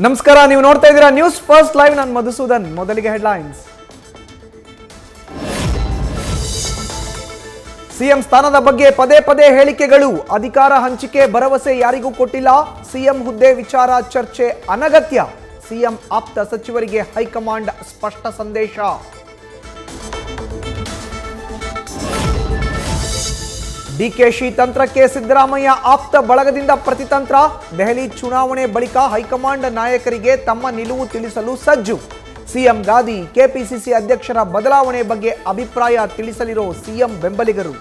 ನಮಸ್ಕಾರ, ನೀವು ನೋಡ್ತಾ ಇದ್ದೀರಾ ನ್ಯೂಸ್ ಫಸ್ಟ್ ಲೈವ್. ನಾನು ಮಧುಸೂದನ್. ಮೊದಲಿಗೆ ಹೆಡ್ಲೈನ್ಸ್. ಸಿಎಂ ಸ್ಥಾನದ ಬಗ್ಗೆ ಪದೇ ಪದೇ ಹೇಳಿಕೆಗಳು, ಅಧಿಕಾರ ಹಂಚಿಕೆ ಭರವಸೆ ಯಾರಿಗೂ ಕೊಟ್ಟಿಲ್ಲ, ಸಿಎಂ ಹುದ್ದೆ ವಿಚಾರ ಚರ್ಚೆ ಅನಗತ್ಯ, ಸಿಎಂ ಆಪ್ತ ಸಚಿವರಿಗೆ ಹೈಕಮಾಂಡ್ ಸ್ಪಷ್ಟ ಸಂದೇಶ. ಡಿಕೆಶಿ ತಂತ್ರಕ್ಕೆ ಸಿದ್ದರಾಮಯ್ಯ ಆಪ್ತ ಬಳಗದಿಂದ ಪ್ರತಿತಂತ್ರ, ದೆಹಲಿ ಚುನಾವಣೆ ಬಳಿಕ ಹೈಕಮಾಂಡ್ ನಾಯಕರಿಗೆ ತಮ್ಮ ನಿಲುವು ತಿಳಿಸಲು ಸಜ್ಜು, ಸಿಎಂ ಗಾದಿ ಕೆಪಿಸಿಸಿ ಅಧ್ಯಕ್ಷರ ಬದಲಾವಣೆ ಬಗ್ಗೆ ಅಭಿಪ್ರಾಯ ತಿಳಿಸಲಿರೋ ಸಿಎಂ ಬೆಂಬಲಿಗರು.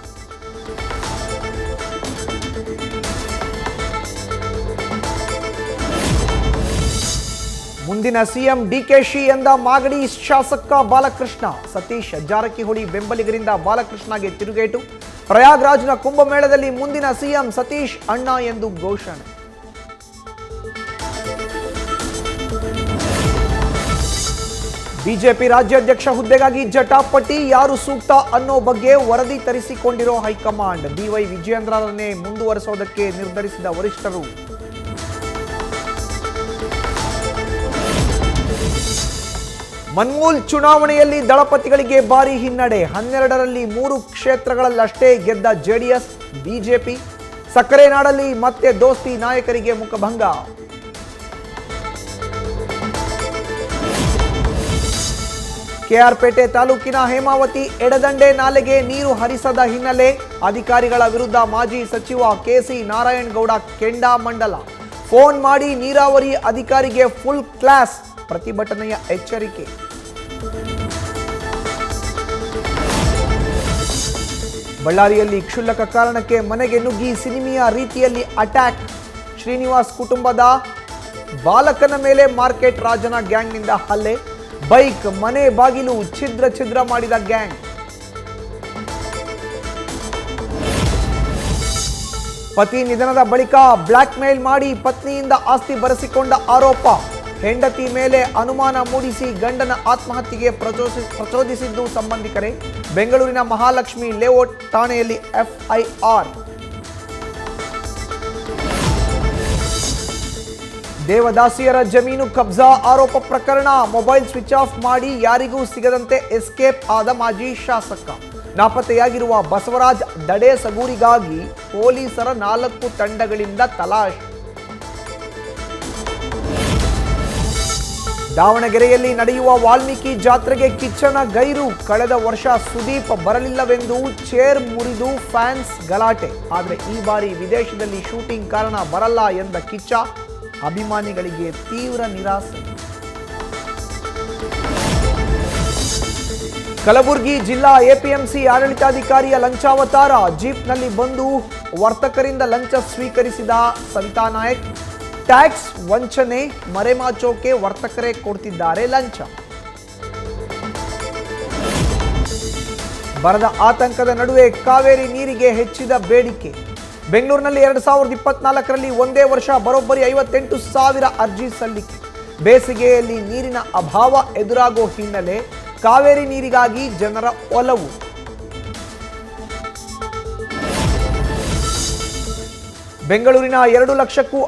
ಮುಂದಿನ ಸಿಎಂ ಡಿಕೆಶಿ ಎಂದ ಮಾಗಡಿ ಶಾಸಕ ಬಾಲಕೃಷ್ಣ, ಸತೀಶ್ ಜಾರಕಿಹೊಳಿ ಬೆಂಬಲಿಗರಿಂದ ಬಾಲಕೃಷ್ಣಗೆ ತಿರುಗೇಟು, ಪ್ರಯಾಗ್ರಾಜ್ನ ಕುಂಭಮೇಳದಲ್ಲಿ ಮುಂದಿನ ಸಿಎಂ ಸತೀಶ್ ಅಣ್ಣ ಎಂದು ಘೋಷಣೆ. ಬಿಜೆಪಿ ರಾಜ್ಯಾಧ್ಯಕ್ಷ ಹುದ್ದೆಗಾಗಿ ಜಟಾಪಟಿ, ಯಾರು ಸೂಕ್ತ ಅನ್ನೋ ಬಗ್ಗೆ ವರದಿ ತರಿಸಿಕೊಂಡಿರೋ ಹೈಕಮಾಂಡ್, ಬಿವೈ ವಿಜಯೇಂದ್ರರನ್ನೇ ಮುಂದುವರೆಸೋದಕ್ಕೆ ನಿರ್ಧರಿಸಿದ ವರಿಷ್ಠರು. ಮನ್ಮೂಲ್ ಚುನಾವಣೆಯಲ್ಲಿ ದಳಪತಿಗಳಿಗೆ ಭಾರಿ ಹಿನ್ನಡೆ, 12ರಲ್ಲಿ 3 ಕ್ಷೇತ್ರಗಳಲ್ಲಷ್ಟೇ ಗೆದ್ದ ಜೆಡಿಎಸ್, ಬಿಜೆಪಿ. ಸಕ್ಕರೆ ನಾಡಲ್ಲಿ ಮತ್ತೆ ದೋಸ್ತಿ ನಾಯಕರಿಗೆ ಮುಖಭಂಗ. ಕೆಆರ್ಪೇಟೆ ತಾಲೂಕಿನ ಹೇಮಾವತಿ ಎಡದಂಡೆ ನಾಲೆಗೆ ನೀರು ಹರಿಸದ ಹಿನ್ನೆಲೆ ಅಧಿಕಾರಿಗಳ ವಿರುದ್ಧ ಮಾಜಿ ಸಚಿವ ಕೆಸಿ ನಾರಾಯಣಗೌಡ ಕೆಂಡಾಮಂಡಲ, ಫೋನ್ ಮಾಡಿ ನೀರಾವರಿ ಅಧಿಕಾರಿಗೆ ಫುಲ್ ಕ್ಲಾಸ್, ಪ್ರತಿಭಟನೆಯ ಎಚ್ಚರಿಕೆ. ಬಳ್ಳಾರಿಯಲ್ಲಿ ಕ್ಷುಲ್ಲಕ ಕಾರಣಕ್ಕೆ ಮನೆಗೆ ನುಗ್ಗಿ ಸಿನಿಮೀಯ ರೀತಿಯಲ್ಲಿ ಅಟ್ಯಾಕ್, ಶ್ರೀನಿವಾಸ್ ಕುಟುಂಬದ ಬಾಲಕನ ಮೇಲೆ ಮಾರ್ಕೆಟ್ ರಾಜನ ಗ್ಯಾಂಗ್ನಿಂದ ಹಲ್ಲೆ, ಬೈಕ್ ಮನೆ ಬಾಗಿಲು ಛಿದ್ರ ಮಾಡಿದ ಗ್ಯಾಂಗ್. ಪತಿ ನಿಧನದ ಬಳಿಕ ಬ್ಲಾಕ್ ಮೇಲ್ ಮಾಡಿ ಪತ್ನಿಯಿಂದ ಆಸ್ತಿ ಬರೆಸಿಕೊಂಡ ಆರೋಪ, ಹೆಂಡತಿ ಮೇಲೆ ಅನುಮಾನ ಮೂಡಿಸಿ ಗಂಡನ ಆತ್ಮಹತ್ಯೆಗೆ ಪ್ರಚೋದಿಸಿದ್ದು ಸಂಬಂಧಿಕರೇ, ಬೆಂಗಳೂರಿನ ಮಹಾಲಕ್ಷ್ಮಿ ಲೇಔಟ್ ಠಾಣೆಯಲ್ಲಿ ಎಫ್ಐಆರ್. ದೇವದಾಸಿಯರ ಜಮೀನು ಕಬ್ಜಾ ಆರೋಪ ಪ್ರಕರಣ, ಮೊಬೈಲ್ ಸ್ವಿಚ್ ಆಫ್ ಮಾಡಿ ಯಾರಿಗೂ ಸಿಗದಂತೆ ಎಸ್ಕೇಪ್ ಆದ ಮಾಜಿ ಶಾಸಕ, ನಾಪತ್ತೆಯಾಗಿರುವ ಬಸವರಾಜ್ ದಡೆ ಸಗೂರಿಗಾಗಿ ಪೊಲೀಸರ 4 ತಂಡಗಳಿಂದ ತಲಾಶ್. ದಾವಣಗೆರೆಯಲ್ಲಿ ನಡೆಯುವ ವಾಲ್ಮೀಕಿ ಜಾತ್ರೆಗೆ ಕಿಚ್ಚನ ಗೈರು, ಕಳೆದ ವರ್ಷ ಸುದೀಪ್ ಬರಲಿಲ್ಲವೆಂದು ಚೇರ್ ಮುರಿದು ಫ್ಯಾನ್ಸ್ ಗಲಾಟೆ, ಆದರೆ ಈ ಬಾರಿ ವಿದೇಶದಲ್ಲಿ ಶೂಟಿಂಗ್ ಕಾರಣ ಬರಲ್ಲ ಎಂದ ಕಿಚ್ಚ, ಅಭಿಮಾನಿಗಳಿಗೆ ತೀವ್ರ ನಿರಾಸೆ. ಕಲಬುರಗಿ ಜಿಲ್ಲಾ ಎಪಿಎಂಸಿ ಆಡಳಿತಾಧಿಕಾರಿಯ ಲಂಚಾವತಾರ, ಜೀಪ್ನಲ್ಲಿ ಬಂದು ವರ್ತಕರಿಂದ ಲಂಚ ಸ್ವೀಕರಿಸಿದ ಸವಿತಾ ನಾಯಕ್, ಟ್ಯಾಕ್ಸ್ ವಂಚನೆ ಮರೆಮಾಚೋಕೆ ವರ್ತಕರೇ ಕೊಡ್ತಿದ್ದಾರೆ ಲಂಚ. ಬರದ ಆತಂಕದ ನಡುವೆ ಕಾವೇರಿ ನೀರಿಗೆ ಹೆಚ್ಚಿದ ಬೇಡಿಕೆ, ಬೆಂಗಳೂರಿನಲ್ಲಿ 2024ರಲ್ಲಿ ಒಂದೇ ವರ್ಷ ಬರೋಬ್ಬರಿ 58,000 ಅರ್ಜಿ ಸಲ್ಲಿಕೆ, ಬೇಸಿಗೆಯಲ್ಲಿ ನೀರಿನ ಅಭಾವ ಎದುರಾಗೋ ಹಿನ್ನೆಲೆ ಕಾವೇರಿ ನೀರಿಗಾಗಿ ಜನರ ಒಲವು. ಬೆಂಗಳೂರಿನ 2 ಲಕ್ಷಕ್ಕೂ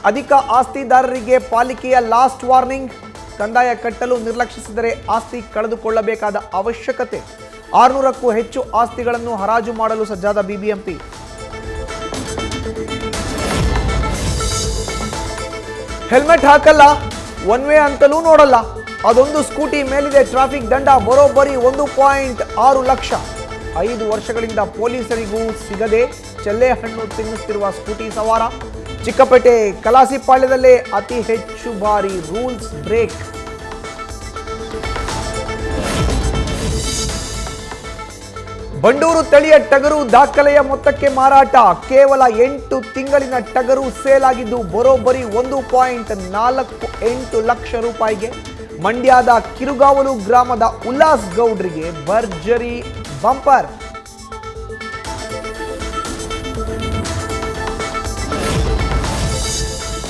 ಅಧಿಕ ಆಸ್ತಿದಾರರಿಗೆ ಪಾಲಿಕೆಯ ಲಾಸ್ಟ್ ವಾರ್ನಿಂಗ್, ಕಂದಾಯ ಕಟ್ಟಲು ನಿರ್ಲಕ್ಷಿಸಿದರೆ ಆಸ್ತಿ ಕಳೆದುಕೊಳ್ಳಬೇಕಾದ ಅವಶ್ಯಕತೆ, 600ಕ್ಕೂ ಹೆಚ್ಚು ಆಸ್ತಿಗಳನ್ನು ಹರಾಜು ಮಾಡಲು ಸಜ್ಜಾದ ಬಿಬಿಎಂಪಿ. ಹೆಲ್ಮೆಟ್ ಹಾಕಲ್ಲ, ಒನ್ ವೇ ಅಂತಲೂ ನೋಡಲ್ಲ, ಅದೊಂದು ಸ್ಕೂಟಿ ಮೇಲಿದೆ ಟ್ರಾಫಿಕ್ ದಂಡ ಬರೋಬ್ಬರಿ 1.6 ಲಕ್ಷ. 5 ವರ್ಷಗಳಿಂದ ಪೊಲೀಸರಿಗೂ ಸಿಗದೆ ಚೆಲ್ಲೆ ಹಣ್ಣು ತಿನ್ನುತ್ತಿರುವ ಸ್ಕೂಟಿ ಸವಾರ, ಚಿಕ್ಕಪೇಟೆ ಕಲಾಸಿಪಾಳ್ಯದಲ್ಲೇ ಅತಿ ಹೆಚ್ಚು ಬಾರಿ ರೂಲ್ಸ್ ಬ್ರೇಕ್. ಬಂಡೂರು ತಳಿಯ ಟಗರು ದಾಖಲೆಯ ಮೊತ್ತಕ್ಕೆ ಮಾರಾಟ, ಕೇವಲ 8 ತಿಂಗಳಿನ ಟಗರು ಸೇಲ್ ಆಗಿದ್ದು ಬರೋಬ್ಬರಿ 1.48 ಲಕ್ಷ ರೂಪಾಯಿಗೆ. ಮಂಡ್ಯದ ಕಿರುಗಾವಲು ಗ್ರಾಮದ ಉಲ್ಲಾಸ್ ಗೌಡ್ರಿಗೆ ಭರ್ಜರಿ ಬಂಪರ್.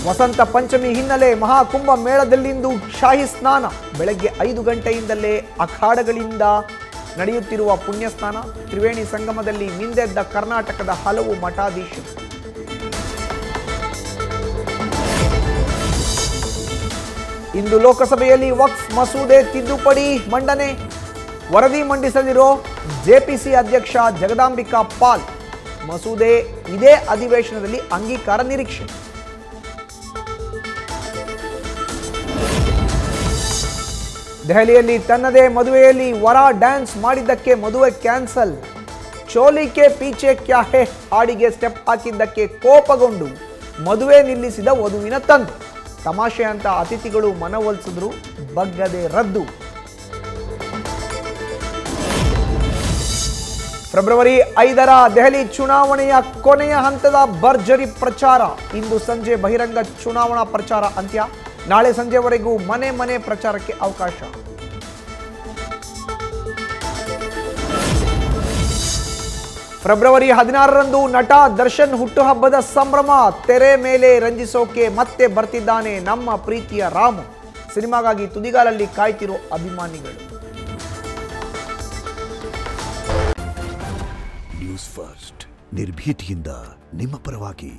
ವಸಂತ ಪಂಚಮಿ ಹಿನ್ನೆಲೆ ಮಹಾಕುಂಭ ಮೇಳದಲ್ಲಿಂದು ಶಾಹಿ ಸ್ನಾನ, ಬೆಳಗ್ಗೆ 5 ಗಂಟೆಯಿಂದಲೇ ಅಖಾಡಗಳಿಂದ ನಡೆಯುತ್ತಿರುವ ಪುಣ್ಯಸ್ನಾನ, ತ್ರಿವೇಣಿ ಸಂಗಮದಲ್ಲಿ ಮಿಂದೆದ್ದ ಕರ್ನಾಟಕದ ಹಲವು ಮಠಾಧೀಶರು. ಇಂದು ಲೋಕಸಭೆಯಲ್ಲಿ ವಕ್ಫ್ ಮಸೂದೆ ತಿದ್ದುಪಡಿ ಮಂಡನೆ, ವರದಿ ಮಂಡಿಸಲಿರೋ ಜೆಪಿಸಿ ಅಧ್ಯಕ್ಷ ಜಗದಾಂಬಿಕಾ ಪಾಲ್. ಮಸೂದೆ ಇದೇ ಅಧಿವೇಶನದಲ್ಲಿ ಅಂಗೀಕಾರ ನಿರೀಕ್ಷೆ. ದೆಹಲಿಯಲ್ಲಿ ತನ್ನದೇ ಮದುವೆಯಲ್ಲಿ ವರ ಡ್ಯಾನ್ಸ್ ಮಾಡಿದ್ದಕ್ಕೆ ಮದುವೆ ಕ್ಯಾನ್ಸಲ್. ಚೋಲಿಕೆ ಪೀಚೆ ಕ್ಯಾ ಹೇ ಹಾಡಿಗೆ ಸ್ಟೆಪ್ ಹಾಕಿದ್ದಕ್ಕೆ ಕೋಪಗೊಂಡು ಮದುವೆ ನಿಲ್ಲಿಸಿದ ವಧುವಿನ ತಂದೆ. ತಮಾಷೆ ಅಂತ ಅತಿಥಿಗಳು ಮನವೊಲಿಸಿದ್ರು, ಬಗ್ಗದೆ ರದ್ದು. ಫೆಬ್ರವರಿ 5ರ ದೆಹಲಿ ಚುನಾವಣೆಯ ಕೊನೆಯ ಹಂತದ ಭರ್ಜರಿ ಪ್ರಚಾರ. ಇಂದು ಸಂಜೆ ಬಹಿರಂಗ ಚುನಾವಣಾ ಪ್ರಚಾರ ಅಂತ್ಯ. ನಾಳೆ ಸಂಜೆವರೆಗೂ ಮನೆ ಮನೆ ಪ್ರಚಾರಕ್ಕೆ ಅವಕಾಶ. ಫೆಬ್ರವರಿ 16ರಂದು ನಟ ದರ್ಶನ್ ಹುಟ್ಟುಹಬ್ಬದ ಸಂಭ್ರಮ. ತೆರೆ ಮೇಲೆ ರಂಜಿಸೋಕೆ ಮತ್ತೆ ಬರ್ತಿದ್ದಾನೆ ನಮ್ಮ ಪ್ರೀತಿಯ ರಾಮು. ಸಿನಿಮಾಗಾಗಿ ತುದಿಗಾಲಲ್ಲಿ ಕಾಯ್ತಿರೋ ಅಭಿಮಾನಿಗಳು. ನ್ಯೂಸ್ ಫಸ್ಟ್ ನಿರ್ಭೀತಿಯಿಂದ ನಿಮ್ಮ ಪರವಾಗಿ.